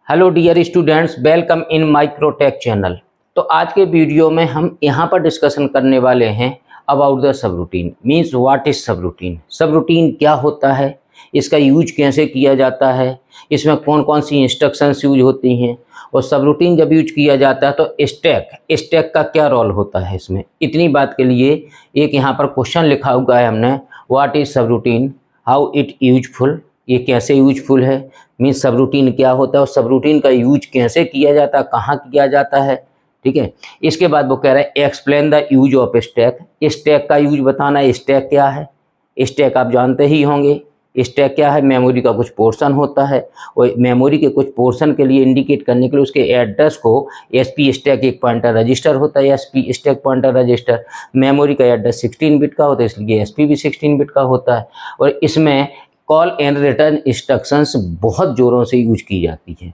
Hello dear students, welcome in Microtek channel. तो आज के वीडियो में हम यहाँ पर डिस्कशन करने वाले हैं about the sub routine. Means what is subroutine. सब रूटीन क्या होता है, इसका यूज कैसे किया जाता है, इसमें कौन कौन सी इंस्ट्रक्शंस यूज होती हैं, और सब रूटीन जब यूज किया जाता है तो स्टैक का क्या रोल होता है इसमें। इतनी बात के लिए एक यहाँ पर क्वेश्चन लिखा हुआ है हमने, व्हाट इज सब रूटीन, हाउ इट यूजफुल। ये कैसे यूजफुल है, मीन्स सब रूटीन क्या होता है और सब रूटीन का यूज कैसे किया जाता है, कहाँ किया जाता है। ठीक है, इसके बाद वो कह रहा है explain the use of stack. Stack का यूज बताना है। स्टैक क्या है, स्टैक आप जानते ही होंगे। स्टैक क्या है, मेमोरी का कुछ पोर्शन होता है और मेमोरी के कुछ पोर्शन के लिए इंडिकेट करने के लिए उसके एड्रेस को एसपी स्टैक एक पॉइंटर रजिस्टर होता है, SP stack pointer register. Memory का एड्रेस 16 बिट का होता है, इसलिए एसपी भी 16 बिट का होता है। और इसमें कॉल एंड रिटर्न इंस्ट्रक्शंस बहुत ज़ोरों से यूज की जाती है।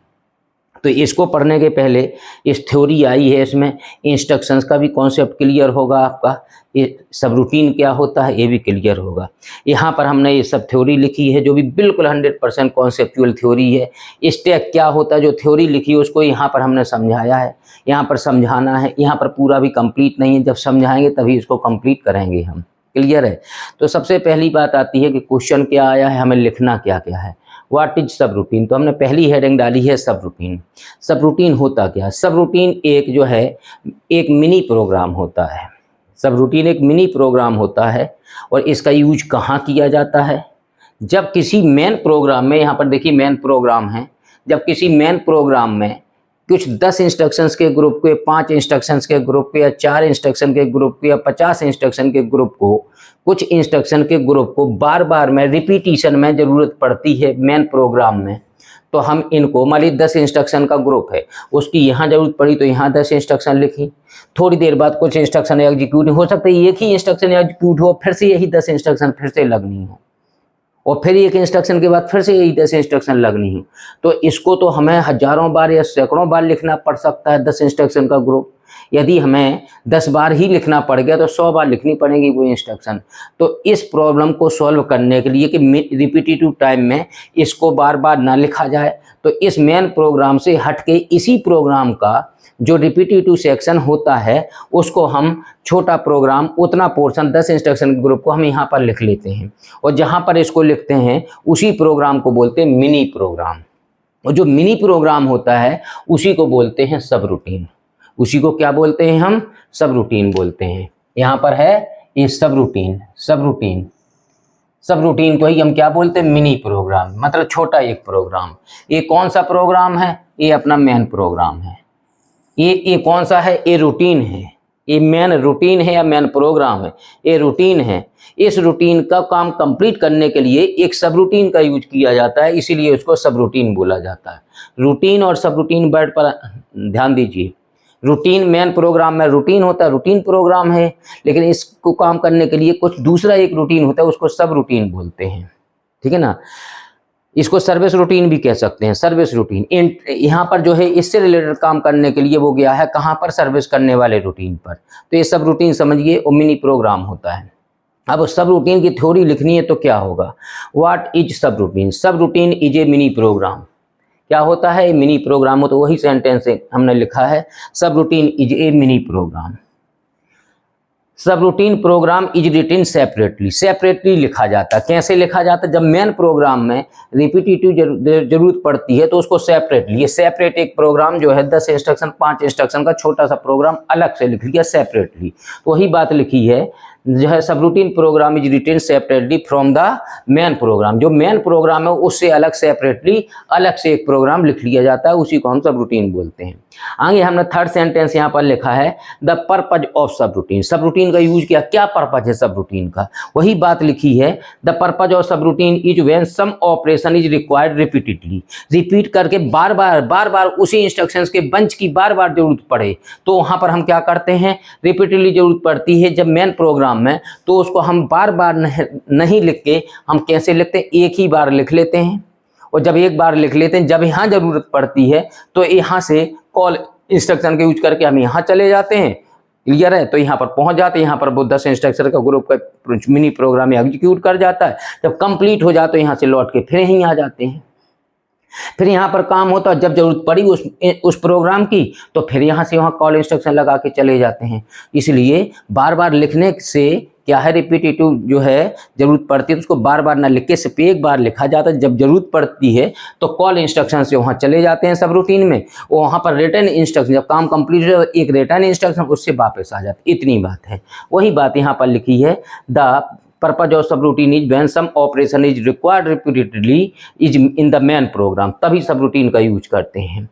तो इसको पढ़ने के पहले इस थ्योरी आई है, इसमें इंस्ट्रक्शंस का भी कॉन्सेप्ट क्लियर होगा आपका, ये सब रूटीन क्या होता है ये भी क्लियर होगा। यहाँ पर हमने ये सब थ्योरी लिखी है जो भी बिल्कुल 100% कॉन्सेप्चुअल थ्योरी है। स्टैक क्या होता है, जो थ्योरी लिखी है उसको यहाँ पर हमने समझाया है, यहाँ पर समझाना है। यहाँ पर पूरा भी कंप्लीट नहीं है, जब समझाएंगे तभी इसको कंप्लीट करेंगे हम। क्लियर है। तो सबसे पहली बात आती है कि क्वेश्चन क्या आया है, हमें लिखना क्या क्या है। व्हाट इज सब रूटीन, तो हमने पहली हेडिंग डाली है सब रूटीन। सब रूटीन होता क्या है, सब रूटीन एक जो है एक मिनी प्रोग्राम होता है। सब रूटीन एक मिनी प्रोग्राम होता है और इसका यूज कहाँ किया जाता है, जब किसी मेन प्रोग्राम में, यहाँ पर देखिए मेन प्रोग्राम है, जब किसी मेन प्रोग्राम में कुछ 10 इंस्ट्रक्शंस के ग्रुप को, 5 इंस्ट्रक्शंस के ग्रुप को, या 4 इंस्ट्रक्शन के ग्रुप को, या 50 इंस्ट्रक्शन के ग्रुप को, कुछ इंस्ट्रक्शन के ग्रुप को बार बार में रिपीटिशन में ज़रूरत पड़ती है मेन प्रोग्राम में, तो हम इनको, मान लीजिए 10 इंस्ट्रक्शन का ग्रुप है, उसकी यहाँ ज़रूरत पड़ी तो यहाँ 10 इंस्ट्रक्शन लिखी। थोड़ी देर बाद कुछ इंस्ट्रक्शन एग्जीक्यूट हो सकता है, एक ही इंस्ट्रक्शन एग्जीक्यूट हो, फिर से यही 10 इंस्ट्रक्शन फिर से लगनी हो, और फिर एक इंस्ट्रक्शन के बाद फिर से यही 10 इंस्ट्रक्शन लगनी हो। तो इसको तो हमें हजारों बार या सैकड़ों बार लिखना पड़ सकता है 10 इंस्ट्रक्शन का ग्रुप। यदि हमें 10 बार ही लिखना पड़ गया तो 100 बार लिखनी पड़ेगी वो इंस्ट्रक्शन। तो इस प्रॉब्लम को सॉल्व करने के लिए कि रिपीटेटिव टाइम में इसको बार बार ना लिखा जाए, तो इस मेन प्रोग्राम से हट के इसी प्रोग्राम का जो रिपीटेटिव सेक्शन होता है उसको हम छोटा प्रोग्राम, उतना पोर्शन 10 इंस्ट्रक्शन ग्रुप को हम यहाँ पर लिख लेते हैं, और जहाँ पर इसको लिखते हैं उसी प्रोग्राम को बोलते हैं मिनी प्रोग्राम। और जो मिनी प्रोग्राम होता है उसी को बोलते हैं सब रूटीन। उसी को क्या बोलते हैं हम, सब रूटीन बोलते हैं। यहाँ पर है ये सब रूटीन। सब रूटीन को ही हम क्या बोलते हैं, मिनी प्रोग्राम, मतलब छोटा एक प्रोग्राम। ये कौन सा प्रोग्राम है, ये अपना मेन प्रोग्राम है। ये कौन सा है, ये रूटीन है। ये मेन रूटीन है या मेन प्रोग्राम है, ये रूटीन है। इस रूटीन का काम कंप्लीट करने के लिए एक सब रूटीन का यूज किया जाता है, इसीलिए उसको सब रूटीन बोला जाता है। रूटीन और सब रूटीन वर्ड पर ध्यान दीजिए। रूटीन मेन प्रोग्राम में रूटीन होता है, रूटीन प्रोग्राम है, लेकिन इसको काम करने के लिए कुछ दूसरा एक रूटीन होता है, उसको सब रूटीन बोलते हैं। ठीक है ना। इसको सर्विस रूटीन भी कह सकते हैं। सर्विस रूटीन यहाँ पर जो है इससे रिलेटेड काम करने के लिए वो गया है कहाँ पर, सर्विस करने वाले रूटीन पर। तो ये सब रूटीन समझिए वो मिनी प्रोग्राम होता है। अब सब रूटीन की थ्योरी लिखनी है तो क्या होगा, what is subroutine. Subroutine is a mini program. क्या होता है, मिनी प्रोग्राम हो, तो वही सेंटेंस हमने लिखा है, subroutine is a mini program. Subroutine program is written separately लिखा जाता है। कैसे लिखा जाता है, जब मेन प्रोग्राम में रिपीटेटिव जरूरत पड़ती है तो उसको सेपरेटली, ये सेपरेट एक प्रोग्राम जो है 10 इंस्ट्रक्शन 5 इंस्ट्रक्शन का छोटा सा प्रोग्राम अलग से लिख लिया सेपरेटली। तो वही बात लिखी है जो है, subroutine program is written separately from the main program. जो मेन प्रोग्राम है उससे अलग सेपरेटली अलग से एक प्रोग्राम लिख लिया जाता है, उसी को हम सब रूटीन बोलते हैं। आगे हमने थर्ड सेंटेंस यहाँ पर लिखा है, the purpose of subroutine. Subroutine का यूज किया, क्या पर्पज है सब रूटीन का, वही बात लिखी है। The purpose of subroutine is when some operation is required repeatedly. Repeat करके बार बार उसी इंस्ट्रक्शंस के बंच की बार बार जरूरत पड़े, तो वहाँ पर हम क्या करते हैं, रिपीटेडली जरूरत पड़ती है जब मेन प्रोग्राम में, तो उसको हम बार बार नहीं लिख के हम कैसे लिखते हैं, एक ही बार लिख लेते हैं। और जब एक बार लिख लेते हैं, जब यहाँ जरूरत पड़ती है तो यहाँ से कॉल इंस्ट्रक्शन के यूज करके हम यहाँ चले जाते हैं। क्लियर है। तो यहाँ पर पहुँच जाते हैं, यहाँ पर वो 10 इंस्ट्रक्शन का ग्रुप का मिनी प्रोग्राम एग्जीक्यूट कर जाता है। जब कंप्लीट हो जाता है तो यहाँ से लौट के फिर यहीं आ जाते हैं। फिर यहाँ पर काम होता है, जब जरूरत पड़ी उस प्रोग्राम की तो फिर यहाँ से वहाँ कॉल इंस्ट्रक्शन लगा के चले जाते हैं। इसलिए बार बार लिखने से क्या है, रिपीटेटिव जो है जरूरत पड़ती है तो उसको बार बार ना लिख के सिर्फ एक बार लिखा जाता है। जब जरूरत पड़ती है तो कॉल इंस्ट्रक्शन से वहाँ चले जाते हैं सब रूटीन में, वहाँ पर रिटर्न इंस्ट्रक्शन जब काम कंप्लीट हो एक रिटर्न इंस्ट्रक्शन उससे वापस आ जाते, इतनी बात है। वही बात यहाँ पर लिखी है, the purpose of subroutine is when some operation is required repeatedly is in the main program, तभी सब रूटीन का यूज करते हैं।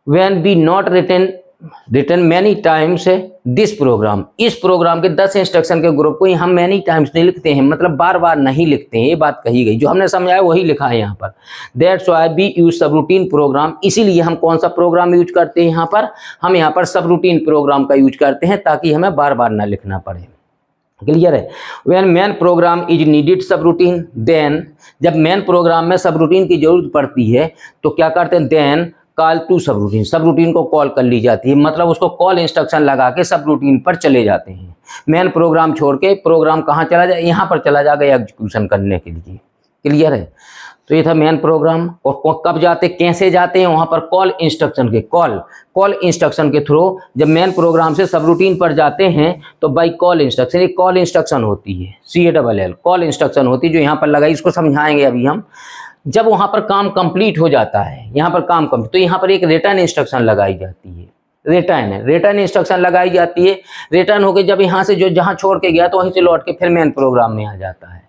When be not return many times this program, इस प्रोग्राम के 10 इंस्ट्रक्शन के ग्रुप को हम many times नहीं लिखते हैं, मतलब बार बार नहीं लिखते हैं, ये बात कही गई। जो हमने समझाया वही लिखा है यहाँ पर। दैट्स व्हाई वी यूज सब रूटीन प्रोग्राम, इसीलिए हम कौन सा प्रोग्राम यूज करते हैं यहाँ पर, हम यहाँ पर सब रूटीन प्रोग्राम का यूज करते हैं ताकि हमें बार बार ना लिखना पड़े। क्लियर है। When main program is needed subroutine, then जब मेन प्रोग्राम में सब रूटीन की जरूरत पड़ती है तो क्या करते हैं, then call to subroutine, सब रूटीन को कॉल कर ली जाती है, मतलब उसको कॉल इंस्ट्रक्शन लगा के सब रूटीन पर चले जाते हैं। मेन प्रोग्राम छोड़ के प्रोग्राम कहाँ चला जाए, यहाँ पर चला जाएगा एग्जीक्यूशन करने के लिए। क्लियर है। तो ये था मेन प्रोग्राम। और कब जाते, कैसे जाते हैं, वहाँ पर कॉल इंस्ट्रक्शन के कॉल इंस्ट्रक्शन के थ्रू जब मेन प्रोग्राम से सब रूटीन पर जाते हैं तो बाई कॉल इंस्ट्रक्शन, एक कॉल इंस्ट्रक्शन होती है CALL कॉल इंस्ट्रक्शन होती है जो यहाँ पर लगाई, इसको समझाएंगे अभी हम। जब वहाँ पर काम कंप्लीट हो जाता है, यहाँ पर काम कंप्लीट, तो यहाँ पर एक रिटर्न इंस्ट्रक्शन लगाई जाती है, रिटर्न इंस्ट्रक्शन लगाई जाती है। रिटर्न होकर जब यहाँ से जो जहाँ छोड़ के गया तो वहीं से लौट के फिर मेन प्रोग्राम में आ जाता है।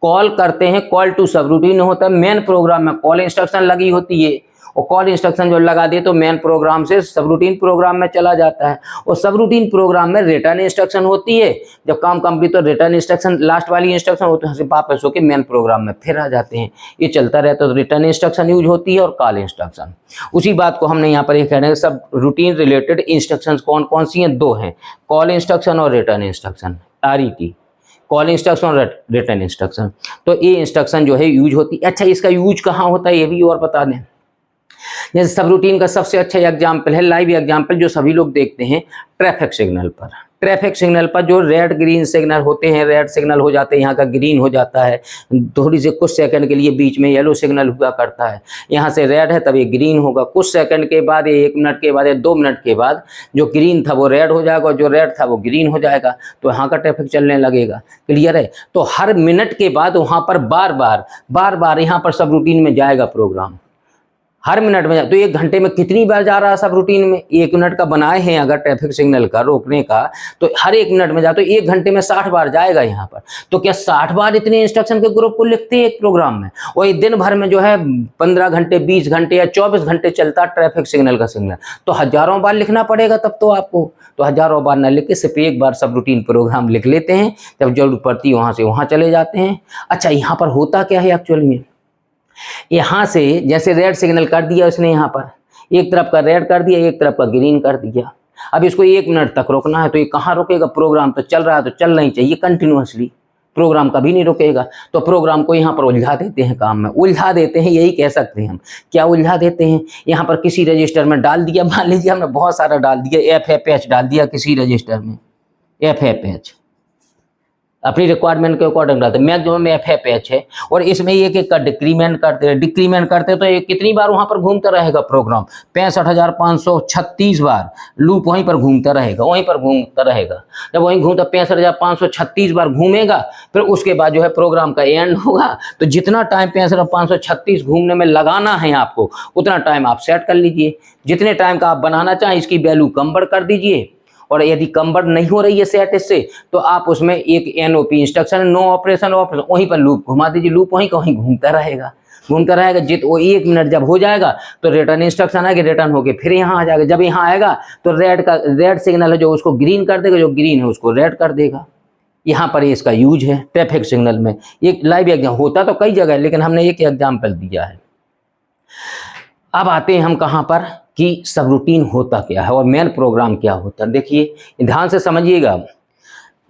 कॉल करते हैं, कॉल टू सब रूटीन होता है। मेन प्रोग्राम में कॉल इंस्ट्रक्शन लगी होती है और कॉल इंस्ट्रक्शन जो लगा दे तो मेन प्रोग्राम से सब रूटीन प्रोग्राम में चला जाता है। और सब रूटीन प्रोग्राम में रिटर्न इंस्ट्रक्शन होती है, जब काम कंप्लीट तो रिटर्न इंस्ट्रक्शन लास्ट वाली इंस्ट्रक्शन होती है, वापस होकर मेन प्रोग्राम में फिर आ जाते हैं। ये चलता रहता है। तो रिटर्न इंस्ट्रक्शन यूज होती है और कॉल इंस्ट्रक्शन। उसी बात को हमने यहाँ पर ये कह रहे हैं, सब रूटीन रिलेटेड इंस्ट्रक्शन कौन कौन सी हैं, दो हैं, कॉल इंस्ट्रक्शन और return instruction, RET, call instruction और रिटर्न इंस्ट्रक्शन। तो ये इंस्ट्रक्शन जो है यूज होती है। अच्छा, इसका यूज कहाँ होता है ये भी और बता दें। जैसे सब रूटीन का सबसे अच्छा एग्जाम्पल है, लाइव एग्जाम्पल जो सभी लोग देखते हैं, ट्रैफिक सिग्नल पर। ट्रैफिक सिग्नल पर जो रेड ग्रीन सिग्नल होते हैं, रेड सिग्नल हो जाते हैं, यहाँ का ग्रीन हो जाता है, थोड़ी से कुछ सेकंड के लिए बीच में येलो सिग्नल हुआ करता है। यहाँ से रेड है तब ये ग्रीन होगा, कुछ सेकंड के बाद, 1 मिनट के बाद या 2 मिनट के बाद जो ग्रीन था वो रेड हो जाएगा और जो रेड था वो ग्रीन हो जाएगा, तो यहाँ का ट्रैफिक चलने लगेगा। क्लियर है। तो हर मिनट के बाद वहाँ पर बार बार यहाँ पर सब रूटीन में जाएगा प्रोग्राम, हर मिनट में। तो 1 घंटे में कितनी बार जा रहा है सब रूटीन में, 1 मिनट का बनाए हैं अगर ट्रैफिक सिग्नल का रोकने का, तो हर 1 मिनट में जा, तो 1 घंटे में 60 बार जाएगा यहाँ पर। तो क्या 60 बार इतने इंस्ट्रक्शन के ग्रुप को लिखते हैं एक प्रोग्राम में? और ये दिन भर में जो है 15 घंटे 20 घंटे या 24 घंटे चलता ट्रैफिक सिग्नल का सिग्नल, तो हजारों बार लिखना पड़ेगा तब तो आपको। तो हजारों बार ना लिख के सिर्फ एक बार सब रूटीन प्रोग्राम लिख लेते हैं, जब जरूरत पड़ती है वहाँ से वहाँ चले जाते हैं। अच्छा, यहाँ पर होता क्या है एक्चुअल में, यहाँ से जैसे रेड सिग्नल कर दिया उसने, यहाँ पर एक तरफ का रेड कर दिया, एक तरफ का ग्रीन कर दिया। अब इसको 1 मिनट तक रोकना है, तो ये कहाँ रुकेगा, प्रोग्राम तो चल रहा है तो चलना ही चाहिए कंटिन्यूअसली, प्रोग्राम कभी नहीं रुकेगा। तो प्रोग्राम को यहाँ पर उलझा देते हैं, काम में उलझा देते हैं, यही कह सकते हैं हम। क्या उलझा देते हैं, यहाँ पर किसी रजिस्टर में डाल दिया, मान लीजिए हमने बहुत सारा डाल दिया, FFH डाल दिया किसी रजिस्टर में, FFH अपनी रिक्वायरमेंट के अकॉर्डिंग डालते हैं, मैक्सिमम FFH है, और इसमें एक का डिक्रीमेंट करते तो ये कितनी बार वहाँ पर घूमता रहेगा प्रोग्राम, 65,536 बार लूप वहीं पर घूमता रहेगा, जब वहीं घूमता 65,536 बार घूमेगा, फिर उसके बाद जो है प्रोग्राम का एंड होगा। तो जितना टाइम 65,536 घूमने में लगाना है आपको, उतना टाइम आप सेट कर लीजिए। जितने टाइम का आप बनाना चाहें इसकी वैल्यू कम बढ़ कर दीजिए, और यदि कन्वर्ट नहीं हो रही है सेट इससे, तो आप उसमें एक NOP इंस्ट्रक्शन, नो ऑपरेशन वहीं पर लूप घुमा दीजिए, लूप वहीं का वहीं घूमता रहेगा। वो 1 मिनट जब हो जाएगा तो रिटर्न इंस्ट्रक्शन आएगा, रिटर्न होके फिर यहाँ आ जाएगा। जब यहाँ आएगा तो रेड सिग्नल है जो उसको ग्रीन कर देगा, जो ग्रीन है उसको रेड कर देगा। यहाँ पर इसका यूज है ट्रैफिक सिग्नल में। एक लाइव एग्जाम होता तो कई जगह, लेकिन हमने एक एग्जाम्पल दिया है। अब आते हैं हम कहाँ पर कि सब रूटीन होता क्या है और मेन प्रोग्राम क्या होता है। देखिए ध्यान से समझिएगा,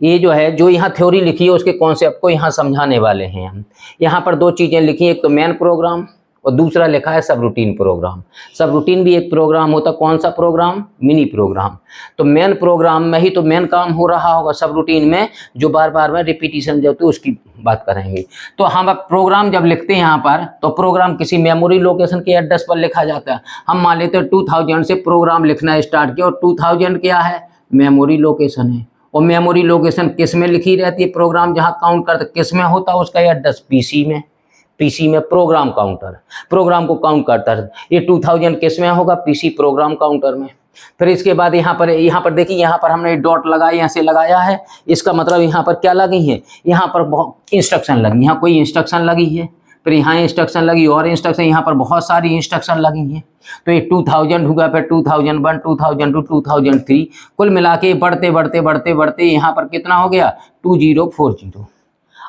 ये जो है जो यहाँ थ्योरी लिखी है उसके कॉन्सेप्ट को यहाँ समझाने वाले हैं हम। यहाँ पर 2 चीज़ें लिखी हैं, एक तो मेन प्रोग्राम और दूसरा लिखा है सब रूटीन प्रोग्राम। सब रूटीन भी एक प्रोग्राम होता, कौन सा प्रोग्राम? Mini program. तो मेन प्रोग्राम में ही तो मेन काम हो रहा होगा, सब रूटीन में जो बार बार में रिपीटिशन जो होती है उसकी बात करेंगे। तो हम अब प्रोग्राम जब लिखते हैं यहाँ पर, तो प्रोग्राम किसी मेमोरी लोकेशन के एड्रेस पर लिखा जाता है। हम मान लेते हैं 2000 से प्रोग्राम लिखना स्टार्ट किया, और 2000 क्या है? मेमोरी लोकेशन है। और मेमोरी लोकेशन किस में लिखी रहती है? प्रोग्राम जहाँ काउंट करते किस में होता है उसका एड्रेस? पीसी में। पीसी में प्रोग्राम काउंटर, प्रोग्राम को काउंट करता है। ये 2000 किस में होगा? पीसी प्रोग्राम काउंटर में। फिर इसके बाद यहाँ पर देखिए, यहाँ पर हमने डॉट लगाया, यहाँ से लगाया है, इसका मतलब यहाँ पर क्या लगी है? यहाँ पर बहुत इंस्ट्रक्शन लगी, यहाँ कोई इंस्ट्रक्शन लगी है, फिर यहाँ इंस्ट्रक्शन लगी और इंस्ट्रक्शन, यहाँ पर बहुत सारी इंस्ट्रक्शन लगी हैं। तो ये 2000 होगा, फिर 2001, 2002, 2003, कुल मिला के बढ़ते बढ़ते बढ़ते बढ़ते यहाँ पर कितना हो गया? 2040।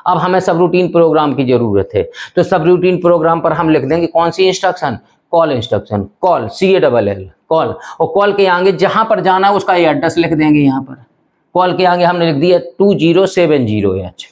अब हमें सब रूटीन प्रोग्राम की जरूरत है, तो सब रूटीन प्रोग्राम पर हम लिख देंगे कौन सी instruction? Call instruction, call CALL, call. और कॉल के आगे जहां पर जाना है उसका एड्रेस लिख देंगे। यहाँ पर कॉल के आगे हमने लिख दिया 2070H।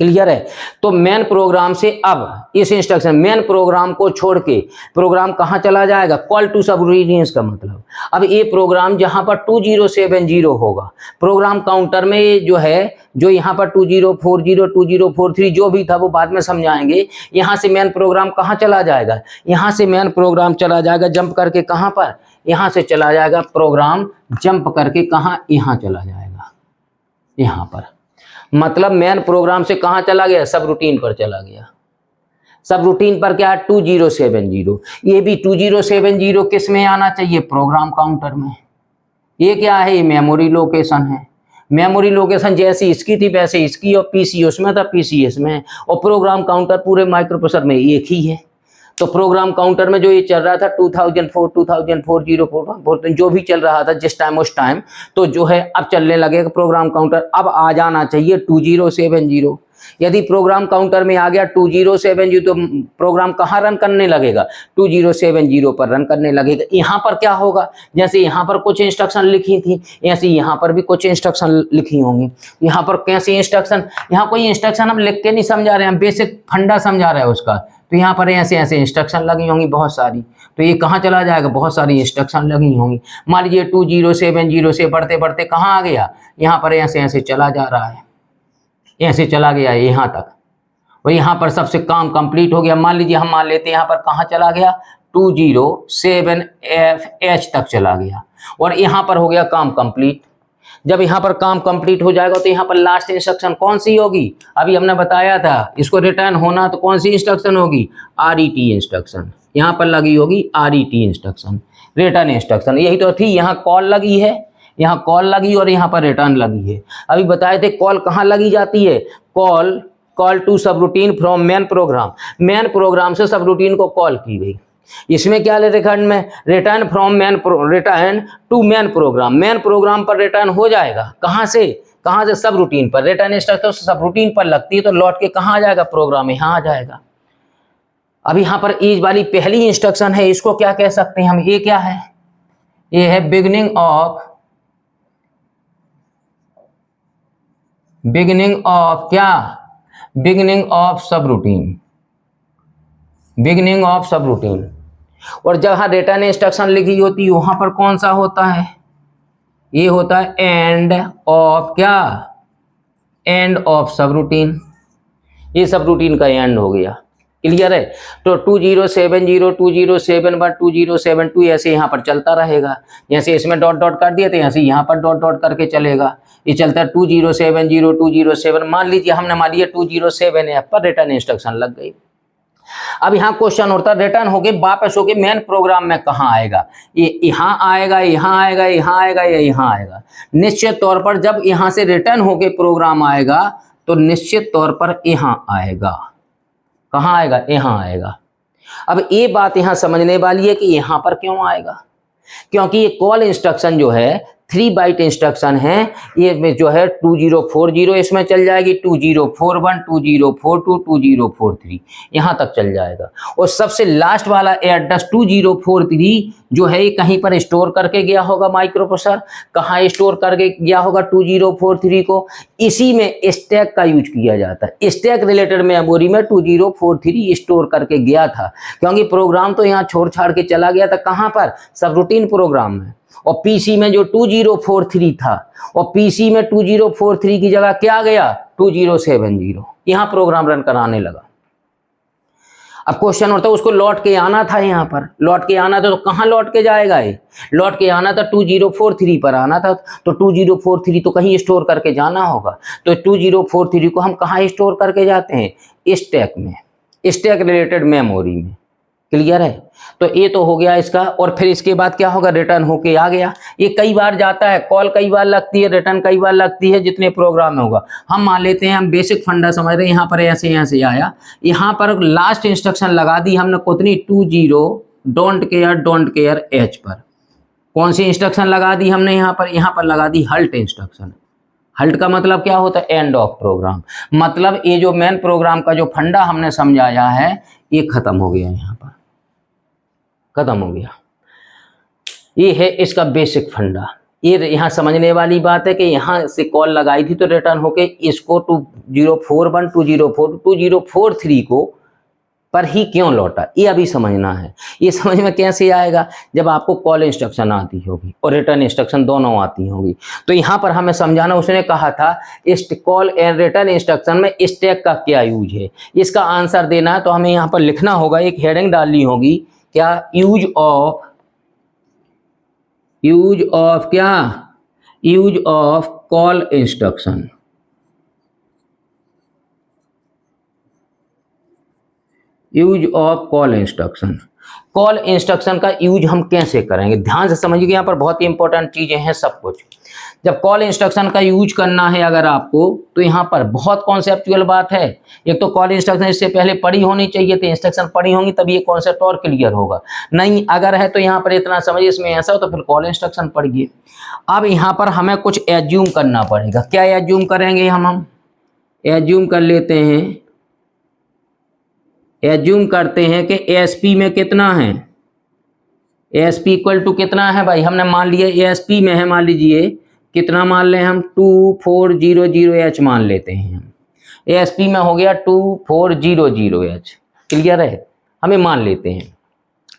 क्लियर है? तो मेन प्रोग्राम से अब इस इंस्ट्रक्शन मेन प्रोग्राम को छोड़ के प्रोग्राम कहाँ चला जाएगा? कॉल टू सब रूटीन्स का मतलब अब ये प्रोग्राम जहाँ पर 2070 होगा प्रोग्राम काउंटर में जो है, जो यहाँ पर 2040, 2043 जो भी था वो बाद में समझाएंगे। यहाँ से मेन प्रोग्राम कहाँ चला जाएगा? यहाँ से मेन प्रोग्राम चला जाएगा जंप करके कहाँ पर? यहाँ से चला जाएगा प्रोग्राम जंप करके कहाँ? यहाँ चला जाएगा, यहाँ पर। मतलब मेन प्रोग्राम से कहाँ चला गया? सब रूटीन पर चला गया। सब रूटीन पर क्या है? 2070। ये भी 2070 किस में आना चाहिए? प्रोग्राम काउंटर में। ये क्या है? ये मेमोरी लोकेशन है। मेमोरी लोकेशन जैसी इसकी थी वैसे इसकी, और पीसी उसमें था, पीसी इसमें, और प्रोग्राम काउंटर पूरे माइक्रोप्रोसेसर में एक ही है। तो प्रोग्राम काउंटर में जो ये चल रहा था 2004, 2004 जो भी चल रहा था जिस टाइम उस टाइम, तो जो है अब चलने लगेगा प्रोग्राम काउंटर। अब आ जाना चाहिए 2070। यदि प्रोग्राम काउंटर में आ गया 2070 तो प्रोग्राम कहाँ रन करने लगेगा? 2070 पर रन करने लगेगा। यहाँ पर क्या होगा? जैसे यहाँ पर कुछ इंस्ट्रक्शन लिखी थी, ऐसे यहाँ पर भी कुछ इंस्ट्रक्शन लिखी होंगी। यहाँ पर कैसे इंस्ट्रक्शन? यहाँ कोई इंस्ट्रक्शन हम लिख के नहीं समझा रहे हैं, हम बेसिक फंडा समझा रहे हैं उसका। तो यहाँ पर ऐसे ऐसे इंस्ट्रक्शन लगी होंगी बहुत सारी, तो ये कहाँ चला जाएगा? बहुत सारी इंस्ट्रक्शन लगी होंगी। मान लीजिए 2070 से बढ़ते बढ़ते कहाँ आ गया? यहाँ पर ऐसे ऐसे चला जा रहा है, ऐसे चला गया यहाँ तक, और यहाँ पर सबसे काम कंप्लीट हो गया। मान लीजिए हम मान लेते हैं यहाँ पर कहाँ चला गया? 207H तक चला गया, और यहाँ पर हो गया काम कंप्लीट। जब यहाँ पर काम कंप्लीट हो जाएगा तो यहाँ पर लास्ट इंस्ट्रक्शन कौन सी होगी? अभी हमने बताया था इसको रिटर्न होना, तो कौन सी इंस्ट्रक्शन होगी? RET instruction. यहाँ पर लगी होगी RET इंस्ट्रक्शन, रिटर्न इंस्ट्रक्शन। यही तो थी, यहाँ कॉल लगी है, यहाँ कॉल लगी और यहाँ पर रिटर्न लगी है। अभी बताए थे कॉल कहाँ लगी जाती है? Call to subroutine from main program. Main program से सब रूटीन को कॉल की गई। इसमें क्या रिटर्न में? Return from return to main program. Main program पर रिटर्न हो जाएगा। कहाँ से? कहाँ से? सब रूटीन पर। रिटर्न इंस्ट्रक्शन सब रूटीन पर लगती है तो लौट के कहाँ आ जाएगा? प्रोग्राम में, यहाँ आ जाएगा। अब यहाँ पर ये वाली पहली इंस्ट्रक्शन है, इसको क्या कह सकते हैं हम? ये क्या है? ये है बिगिनिंग क्या? बिगिनिंग ऑफ सब रूटीन, बिगिनिंग ऑफ सब रूटीन। और जहां रिटर्न इंस्ट्रक्शन लिखी होती है वहां पर कौन सा होता है? ये होता है एंड ऑफ क्या? एंड ऑफ सब रूटीन। ये सब रूटीन का एंड हो गया। क्लियर है? तो 2070, 2071, 2072 ऐसे यहाँ पर चलता रहेगा। जैसे इसमें डॉट डॉट कर दिए थे, ऐसे यहाँ पर डॉट डॉट करके चलेगा। ये चलता है 2070, 207। मान लीजिए हमने मान लिया 207F पर रिटर्न इंस्ट्रक्शन लग गई। अब यहाँ क्वेश्चन होता है रिटर्न होके वापस होके मेन प्रोग्राम में कहाँ आएगा? ये यहाँ आएगा, यहाँ आएगा, यहाँ आएगा या यहाँ आएगा? निश्चित तौर पर जब यहाँ से रिटर्न होके प्रोग्राम आएगा तो निश्चित तौर पर यहाँ आएगा। कहाँ आएगा? यहाँ आएगा। अब ये बात यहाँ समझने वाली है कि यहाँ पर क्यों आएगा, क्योंकि ये कॉल इंस्ट्रक्शन जो है 3 बाइट इंस्ट्रक्शन है, ये में जो है 2040 इसमें चल जाएगी, 2041, 2042, 2043 यहाँ तक चल जाएगा। और सबसे लास्ट वाला एड्रेस 2043 जो है ये कहीं पर स्टोर करके गया होगा माइक्रो प्रोसेसर, कहाँ स्टोर करके गया होगा 2043 को, इसी में स्टैक का यूज किया जाता है। स्टैक रिलेटेड मेमोरी में 2043 स्टोर करके गया था, क्योंकि प्रोग्राम तो यहाँ छोड़ छाड़ के चला गया था कहाँ पर, सब रूटीन प्रोग्राम में। और पीसी में जो 2043 था, और पीसी में 2043 की जगह क्या गया 2070, यहाँ प्रोग्राम रन कराने लगा। अब क्वेश्चन होता है उसको लौट के आना था, यहाँ पर लौट के आना था तो कहाँ लौट के जाएगा, ये लौट के आना था 2043 पर आना था, तो 2043 तो कहीं स्टोर करके जाना होगा। तो 2043 को हम कहाँ स्टोर करके जाते हैं, स्टैक में, स्टैक रिलेटेड मेमोरी में। क्लियर है? तो ये तो हो गया इसका। और फिर इसके बाद क्या होगा, रिटर्न होके आ गया। ये कई बार जाता है, कॉल कई बार लगती है, रिटर्न कई बार लगती है, जितने प्रोग्राम में होगा। हम मान लेते हैं, हम बेसिक फंडा समझ रहे हैं, यहाँ पर ऐसे यहाँ से आया, यहाँ पर लास्ट इंस्ट्रक्शन लगा दी हमने कितनी, 20 डोंट केयर एच पर। कौन सी इंस्ट्रक्शन लगा दी हमने यहाँ पर लगा दी हल्ट इंस्ट्रक्शन। हल्ट का मतलब क्या होता है, एंड ऑफ प्रोग्राम। मतलब ये जो मेन प्रोग्राम का जो फंडा हमने समझाया है ये खत्म हो गया, यहाँ पर खत्म हो गया। ये है इसका बेसिक फंडा। ये यहाँ समझने वाली बात है कि यहाँ से कॉल लगाई थी तो रिटर्न होके इसको 2041, 2042, 2043 को पर ही क्यों लौटा, ये अभी समझना है। ये समझ में कैसे आएगा, जब आपको कॉल इंस्ट्रक्शन आती होगी और रिटर्न इंस्ट्रक्शन दोनों आती होगी। तो यहाँ पर हमें समझाना, उसने कहा था इस कॉल एंड रिटर्न इंस्ट्रक्शन में स्टैक का क्या यूज है, इसका आंसर देना है। तो हमें यहाँ पर लिखना होगा, एक हेडिंग डालनी होगी, क्या, use of call instruction. Use of call instruction. Call instruction का यूज हम कैसे करेंगे, ध्यान से समझिए, यहाँ पर बहुत ही इंपॉर्टेंट चीजें हैं सब कुछ। जब कॉल इंस्ट्रक्शन का यूज करना है अगर आपको, तो यहाँ पर बहुत कॉन्सेप्चुअल बात है। एक तो कॉल इंस्ट्रक्शन इससे पहले पढ़ी होनी चाहिए थी, इंस्ट्रक्शन पढ़ी होंगी तभी ये कॉन्सेप्ट और क्लियर होगा। नहीं अगर है तो यहाँ पर इतना समझिए, इसमें ऐसा हो तो फिर कॉल इंस्ट्रक्शन पढ़िए। अब यहाँ पर हमें कुछ एज्यूम करना पड़ेगा। क्या एज्यूम करेंगे, हम एज्यूम कर लेते हैं, एज्यूम करते हैं कि एएसपी में कितना है, एएसपी इक्वल टू कितना है भाई, हमने मान लिया एएसपी में है, मान लीजिए कितना मान लें हम, 2400H मान लेते हैं हम। एएसपी में हो गया 2400H। क्लियर है, हमें मान लेते हैं।